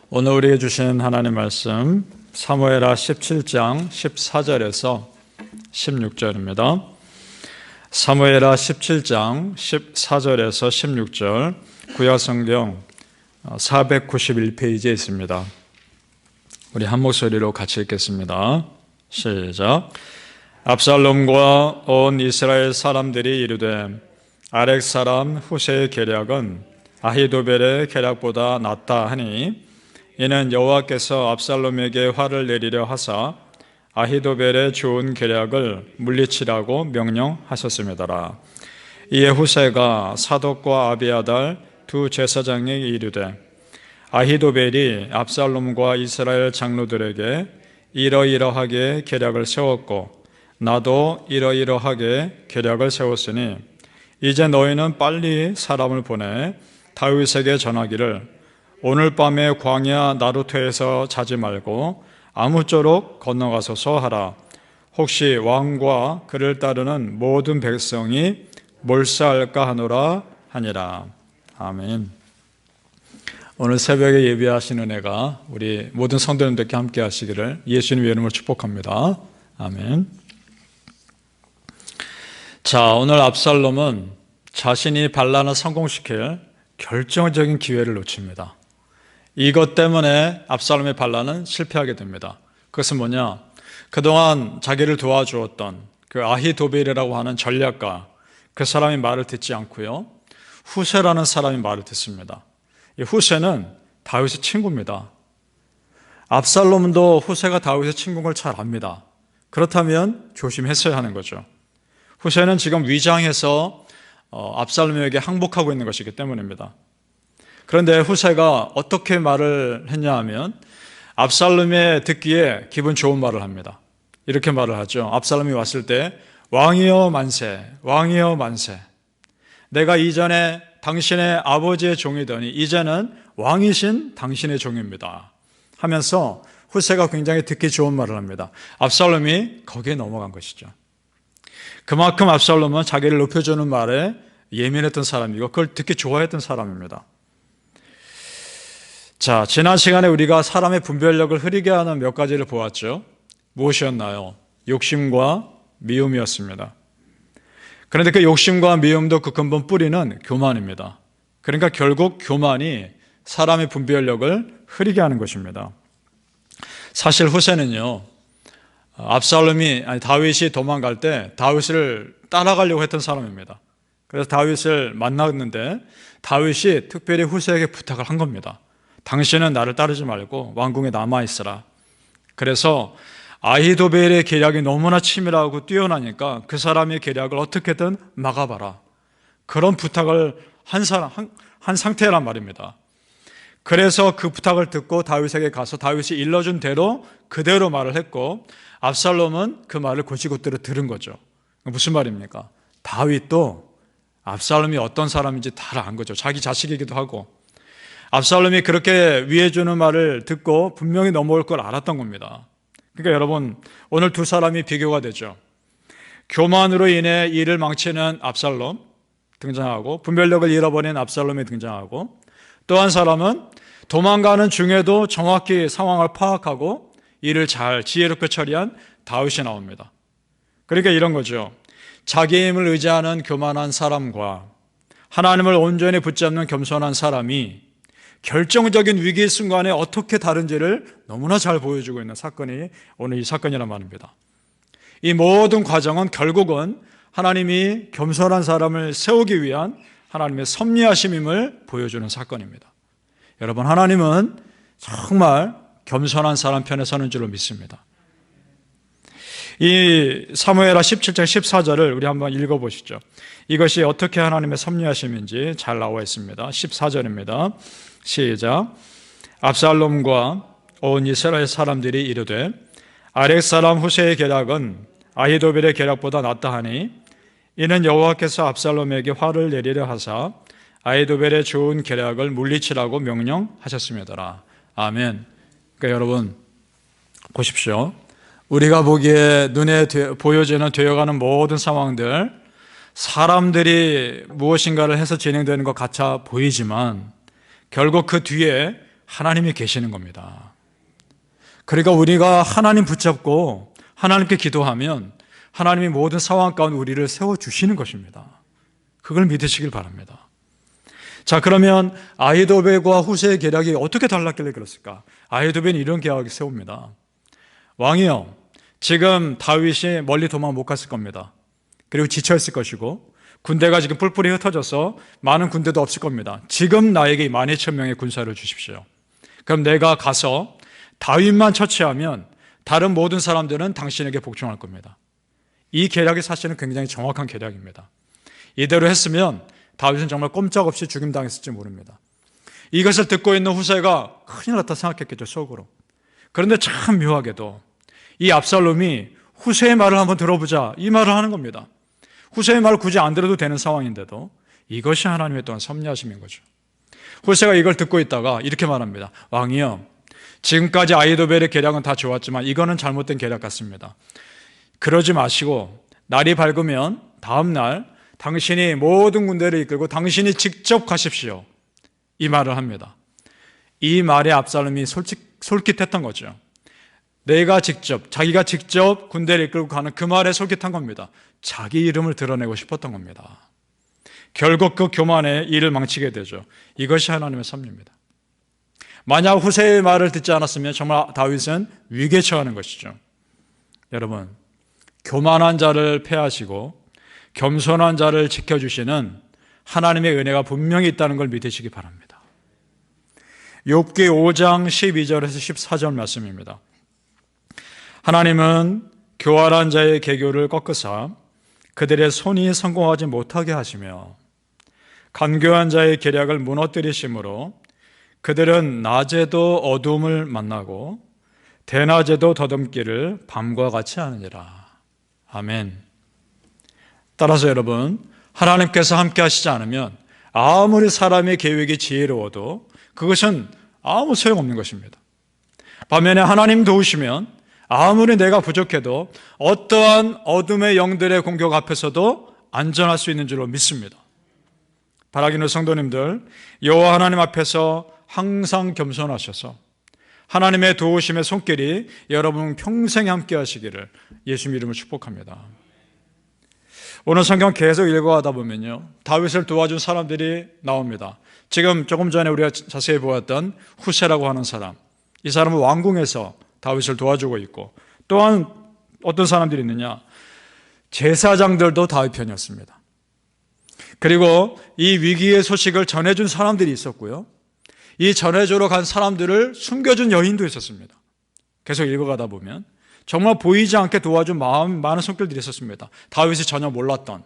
오늘 우리에게 주신 하나님 말씀 사무엘하 17장 14절에서 16절입니다. 사무엘하 17장 14절에서 16절 구약성경 491페이지에 있습니다. 우리 한 목소리로 같이 읽겠습니다. 시작. 압살롬과 온 이스라엘 사람들이 이르되 아렉 사람 후세의 계략은 아히도벨의 계략보다 낫다 하니 이는 여호와께서 압살롬에게 화를 내리려 하사 아히도벨의 좋은 계략을 물리치라고 명령하셨음이더라. 이에 후세가 사독과 아비아달 두 제사장에게 이르되 아히도벨이 압살롬과 이스라엘 장로들에게 이러이러하게 계략을 세웠고 나도 이러이러하게 계략을 세웠으니 이제 너희는 빨리 사람을 보내 다윗에게 전하기를 오늘 밤에 광야 나루토에서 자지 말고 아무쪼록 건너가소서 하라. 혹시 왕과 그를 따르는 모든 백성이 몰사할까 하노라 하니라. 아멘. 오늘 새벽에 예배하신 은혜가 우리 모든 성도님들께 함께 하시기를 예수님의 이름으로 축복합니다. 아멘. 자, 오늘 압살롬은 자신이 반란을 성공시킬 결정적인 기회를 놓칩니다. 이것 때문에 압살롬의 반란은 실패하게 됩니다. 그것은 뭐냐? 그동안 자기를 도와주었던 그 아히도벨이라고 하는 전략가, 그 사람이 말을 듣지 않고요, 후세라는 사람이 말을 듣습니다. 이 후세는 다윗의 친구입니다. 압살롬도 후세가 다윗의 친구인 걸 잘 압니다. 그렇다면 조심했어야 하는 거죠. 후세는 지금 위장해서 압살롬에게 항복하고 있는 것이기 때문입니다. 그런데 후세가 어떻게 말을 했냐 하면 압살롬이 듣기에 기분 좋은 말을 합니다. 이렇게 말을 하죠. 압살롬이 왔을 때 왕이여 만세, 왕이여 만세. 내가 이전에 당신의 아버지의 종이더니 이제는 왕이신 당신의 종입니다 하면서 후세가 굉장히 듣기 좋은 말을 합니다. 압살롬이 거기에 넘어간 것이죠. 그만큼 압살롬은 자기를 높여주는 말에 예민했던 사람이고 그걸 듣기 좋아했던 사람입니다. 자, 지난 시간에 우리가 사람의 분별력을 흐리게 하는 몇 가지를 보았죠. 무엇이었나요? 욕심과 미움이었습니다. 그런데 그 욕심과 미움도 그 근본 뿌리는 교만입니다. 그러니까 결국 교만이 사람의 분별력을 흐리게 하는 것입니다. 사실 후세는요, 다윗이 도망갈 때 다윗을 따라가려고 했던 사람입니다. 그래서 다윗을 만났는데 다윗이 특별히 후세에게 부탁을 한 겁니다. 당신은 나를 따르지 말고 왕궁에 남아있으라. 그래서 아히도벨의 계략이 너무나 치밀하고 뛰어나니까 그 사람의 계략을 어떻게든 막아봐라. 그런 부탁을 한 상태란 말입니다. 그래서 그 부탁을 듣고 다윗에게 가서 다윗이 일러준 대로 그대로 말을 했고 압살롬은 그 말을 곧이곧대로 들은 거죠. 무슨 말입니까? 다윗도 압살롬이 어떤 사람인지 다 안 거죠. 자기 자식이기도 하고. 압살롬이 그렇게 위해주는 말을 듣고 분명히 넘어올 걸 알았던 겁니다. 그러니까 여러분, 오늘 두 사람이 비교가 되죠. 교만으로 인해 일을 망치는 압살롬 등장하고 분별력을 잃어버린 압살롬이 등장하고 또 한 사람은 도망가는 중에도 정확히 상황을 파악하고 일을 잘 지혜롭게 처리한 다윗이 나옵니다. 그러니까 이런 거죠. 자기 힘을 의지하는 교만한 사람과 하나님을 온전히 붙잡는 겸손한 사람이 결정적인 위기의 순간에 어떻게 다른지를 너무나 잘 보여주고 있는 사건이 오늘 이 사건이란 말입니다. 이 모든 과정은 결국은 하나님이 겸손한 사람을 세우기 위한 하나님의 섭리하심임을 보여주는 사건입니다. 여러분, 하나님은 정말 겸손한 사람 편에 서는 줄로 믿습니다. 이 사무엘하 17장 14절을 우리 한번 읽어보시죠. 이것이 어떻게 하나님의 섭리하심인지 잘 나와 있습니다. 14절입니다. 시작. 압살롬과 온 이스라엘 사람들이 이르되 아렉 사람 후세의 계략은 아히도벨의 계략보다 낫다 하니 이는 여호와께서 압살롬에게 화를 내리려 하사 아히도벨의 좋은 계략을 물리치라고 명령하셨음이더라. 아멘. 그러니까 여러분 보십시오. 우리가 보기에 눈에 보여지는 되어가는 모든 상황들, 사람들이 무엇인가를 해서 진행되는 것 같아 보이지만 결국 그 뒤에 하나님이 계시는 겁니다. 그러니까 우리가 하나님 붙잡고 하나님께 기도하면 하나님이 모든 상황 가운데 우리를 세워주시는 것입니다. 그걸 믿으시길 바랍니다. 자, 그러면 아히도벨과 후세의 계략이 어떻게 달랐길래 그랬을까? 아히도벨은 이런 계략을 세웁니다. 왕이요, 지금 다윗이 멀리 도망 못 갔을 겁니다. 그리고 지쳐있을 것이고 군대가 지금 뿔뿔이 흩어져서 많은 군대도 없을 겁니다. 지금 나에게 12,000명의 군사를 주십시오. 그럼 내가 가서 다윗만 처치하면 다른 모든 사람들은 당신에게 복종할 겁니다. 이 계략이 사실은 굉장히 정확한 계략입니다. 이대로 했으면 다윗은 정말 꼼짝없이 죽임당했을지 모릅니다. 이것을 듣고 있는 후세가 큰일 났다 생각했겠죠, 속으로. 그런데 참 묘하게도 이 압살롬이 후세의 말을 한번 들어보자, 이 말을 하는 겁니다. 후세의 말을 굳이 안 들어도 되는 상황인데도 이것이 하나님의 또한 섭리하심인 거죠. 후세가 이걸 듣고 있다가 이렇게 말합니다. 왕이요, 지금까지 아히도벨의 계략은 다 좋았지만 이거는 잘못된 계략 같습니다. 그러지 마시고 날이 밝으면 다음 날 당신이 모든 군대를 이끌고 당신이 직접 가십시오. 이 말을 합니다. 이 말에 압살롬이 솔깃했던 거죠. 자기가 직접 군대를 이끌고 가는 그 말에 솔깃한 겁니다. 자기 이름을 드러내고 싶었던 겁니다. 결국 그 교만에 일을 망치게 되죠. 이것이 하나님의 섭리입니다. 만약 후세의 말을 듣지 않았으면 정말 다윗은 위기에 처하는 것이죠. 여러분, 교만한 자를 폐하시고 겸손한 자를 지켜주시는 하나님의 은혜가 분명히 있다는 걸 믿으시기 바랍니다. 욥기 5장 12절에서 14절 말씀입니다. 하나님은 교활한 자의 계교를 꺾으사 그들의 손이 성공하지 못하게 하시며 간교한 자의 계략을 무너뜨리심으로 그들은 낮에도 어둠을 만나고 대낮에도 더듬기를 밤과 같이 하느니라. 아멘. 따라서 여러분, 하나님께서 함께 하시지 않으면 아무리 사람의 계획이 지혜로워도 그것은 아무 소용없는 것입니다. 반면에 하나님 도우시면 아무리 내가 부족해도 어떠한 어둠의 영들의 공격 앞에서도 안전할 수 있는 줄로 믿습니다. 바라기는 성도님들, 여호와 하나님 앞에서 항상 겸손하셔서 하나님의 도우심의 손길이 여러분 평생 함께 하시기를 예수 이름으로 축복합니다. 오늘 성경 계속 읽어가다 보면요, 다윗을 도와준 사람들이 나옵니다. 지금 조금 전에 우리가 자세히 보았던 후세라고 하는 사람, 이 사람은 왕궁에서 다윗을 도와주고 있고, 또한 어떤 사람들이 있느냐, 제사장들도 다윗 편이었습니다. 그리고 이 위기의 소식을 전해준 사람들이 있었고요, 이 전해주러 간 사람들을 숨겨준 여인도 있었습니다. 계속 읽어가다 보면 정말 보이지 않게 도와준 많은 손길들이 있었습니다. 다윗이 전혀 몰랐던.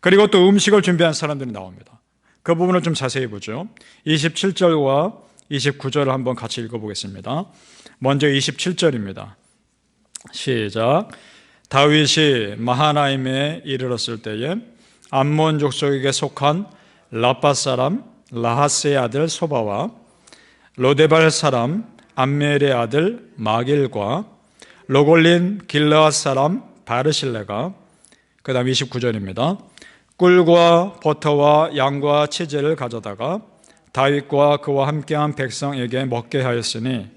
그리고 또 음식을 준비한 사람들이 나옵니다. 그 부분을 좀 자세히 보죠. 27절과 29절을 한번 같이 읽어보겠습니다. 먼저 27절입니다. 시작. 다윗이 마하나임에 이르렀을 때에 암몬 족속에게 속한 라빠 사람 라하스의 아들 소바와 로데발 사람 암멜의 아들 마길과 로골린 길르앗 사람 바르실레가, 그 다음 29절입니다. 꿀과 버터와 양과 치즈를 가져다가 다윗과 그와 함께한 백성에게 먹게 하였으니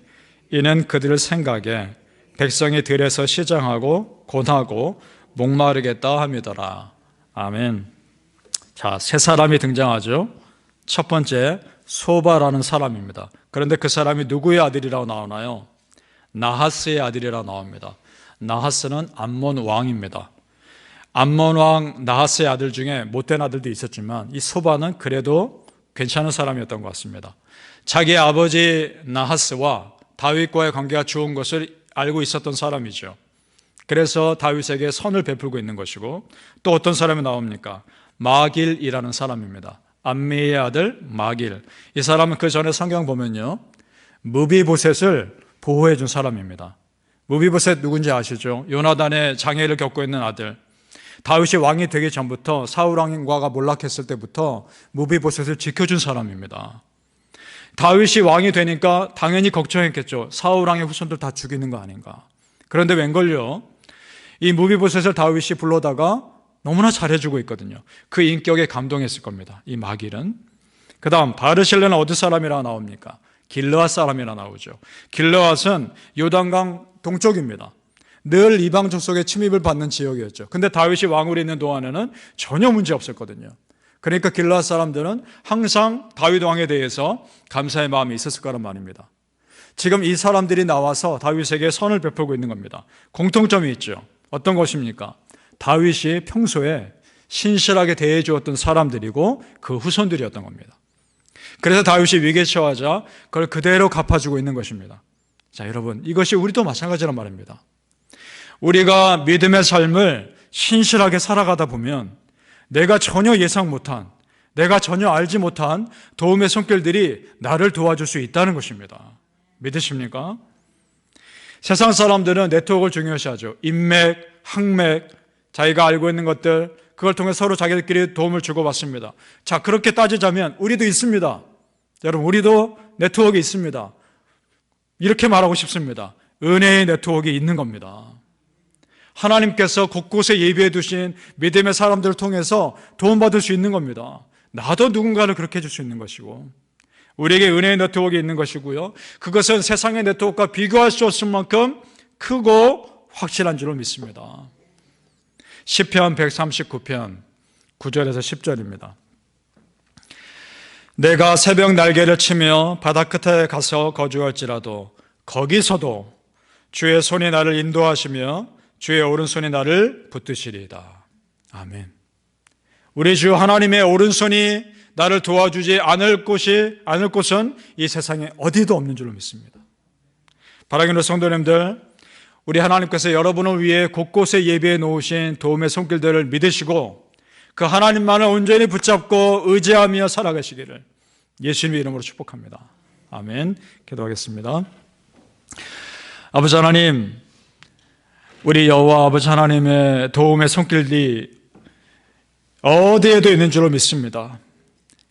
이는 그들 생각에 백성이 들에서 시장하고 고나고 목마르겠다 함이더라. 아멘. 자, 세 사람이 등장하죠. 첫 번째, 소바라는 사람입니다. 그런데 그 사람이 누구의 아들이라고 나오나요? 나하스의 아들이라고 나옵니다. 나하스는 암몬 왕입니다. 암몬 왕 나하스의 아들 중에 못된 아들도 있었지만 이 소바는 그래도 괜찮은 사람이었던 것 같습니다. 자기 아버지 나하스와 다윗과의 관계가 좋은 것을 알고 있었던 사람이죠. 그래서 다윗에게 선을 베풀고 있는 것이고, 또 어떤 사람이 나옵니까? 마길이라는 사람입니다. 암미의 아들 마길. 이 사람은 그 전에 성경 보면요, 무비보셋을 보호해 준 사람입니다. 무비보셋 누군지 아시죠? 요나단의 장애를 겪고 있는 아들. 다윗이 왕이 되기 전부터 사울 왕과가 몰락했을 때부터 무비보셋을 지켜준 사람입니다. 다윗이 왕이 되니까 당연히 걱정했겠죠. 사울 왕의 후손들 다 죽이는 거 아닌가. 그런데 웬걸요, 이 무비보셋을 다윗이 불러다가 너무나 잘해주고 있거든요. 그 인격에 감동했을 겁니다, 이 마길은. 그 다음 바르실레는 어디 사람이라 나옵니까? 길르앗 사람이라 나오죠. 길르앗은 요단강 동쪽입니다. 늘 이방 족속의 침입을 받는 지역이었죠. 근데 다윗이 왕으로 있는 동안에는 전혀 문제 없었거든요. 그러니까 길르앗 사람들은 항상 다윗 왕에 대해서 감사의 마음이 있었을 거란 말입니다. 지금 이 사람들이 나와서 다윗에게 선을 베풀고 있는 겁니다. 공통점이 있죠. 어떤 것입니까? 다윗이 평소에 신실하게 대해 주었던 사람들이고 그 후손들이었던 겁니다. 그래서 다윗이 위기에 처하자 그걸 그대로 갚아주고 있는 것입니다. 자, 여러분, 이것이 우리도 마찬가지란 말입니다. 우리가 믿음의 삶을 신실하게 살아가다 보면 내가 전혀 예상 못한, 내가 전혀 알지 못한 도움의 손길들이 나를 도와줄 수 있다는 것입니다. 믿으십니까? 세상 사람들은 네트워크를 중요시하죠. 인맥, 항맥, 자기가 알고 있는 것들, 그걸 통해 서로 자기들끼리 도움을 주고받습니다. 자, 그렇게 따지자면 우리도 있습니다. 여러분, 우리도 네트워크 있습니다. 이렇게 말하고 싶습니다. 은혜의 네트워크 있는 겁니다. 하나님께서 곳곳에 예비해 두신 믿음의 사람들을 통해서 도움받을 수 있는 겁니다. 나도 누군가를 그렇게 해줄 수 있는 것이고 우리에게 은혜의 네트워크가 있는 것이고요. 그것은 세상의 네트워크와 비교할 수 없을 만큼 크고 확실한 줄로 믿습니다. 시편 139편 9절에서 10절입니다. 내가 새벽 날개를 치며 바다 끝에 가서 거주할지라도 거기서도 주의 손이 나를 인도하시며 주의 오른손이 나를 붙드시리이다. 아멘. 우리 주 하나님의 오른손이 나를 도와주지 않을 곳은 이 세상에 어디도 없는 줄로 믿습니다. 바라기는 성도님들, 우리 하나님께서 여러분을 위해 곳곳에 예비해 놓으신 도움의 손길들을 믿으시고 그 하나님만을 온전히 붙잡고 의지하며 살아가시기를 예수님의 이름으로 축복합니다. 아멘. 기도하겠습니다. 아버지 하나님, 우리 여호와 아버지 하나님의 도움의 손길이 어디에도 있는 줄로 믿습니다.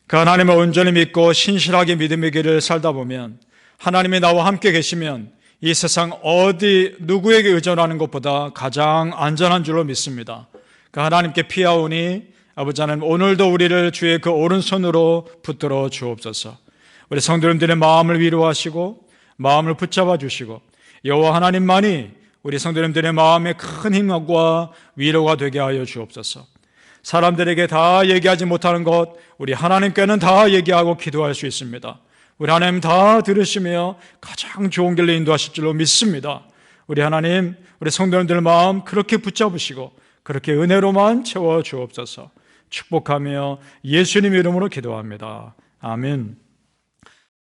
그 하나님을 온전히 믿고 신실하게 믿음의 길을 살다 보면 하나님이 나와 함께 계시면 이 세상 어디 누구에게 의존하는 것보다 가장 안전한 줄로 믿습니다. 그 하나님께 피하오니 아버지 하나님, 오늘도 우리를 주의 그 오른손으로 붙들어 주옵소서. 우리 성도님들의 마음을 위로하시고 마음을 붙잡아 주시고 여호와 하나님만이 우리 성도님들의 마음에 큰 힘과 위로가 되게 하여 주옵소서. 사람들에게 다 얘기하지 못하는 것 우리 하나님께는 다 얘기하고 기도할 수 있습니다. 우리 하나님 다 들으시며 가장 좋은 길로 인도하실 줄로 믿습니다. 우리 하나님, 우리 성도님들 마음 그렇게 붙잡으시고 그렇게 은혜로만 채워 주옵소서. 축복하며 예수님 이름으로 기도합니다. 아멘.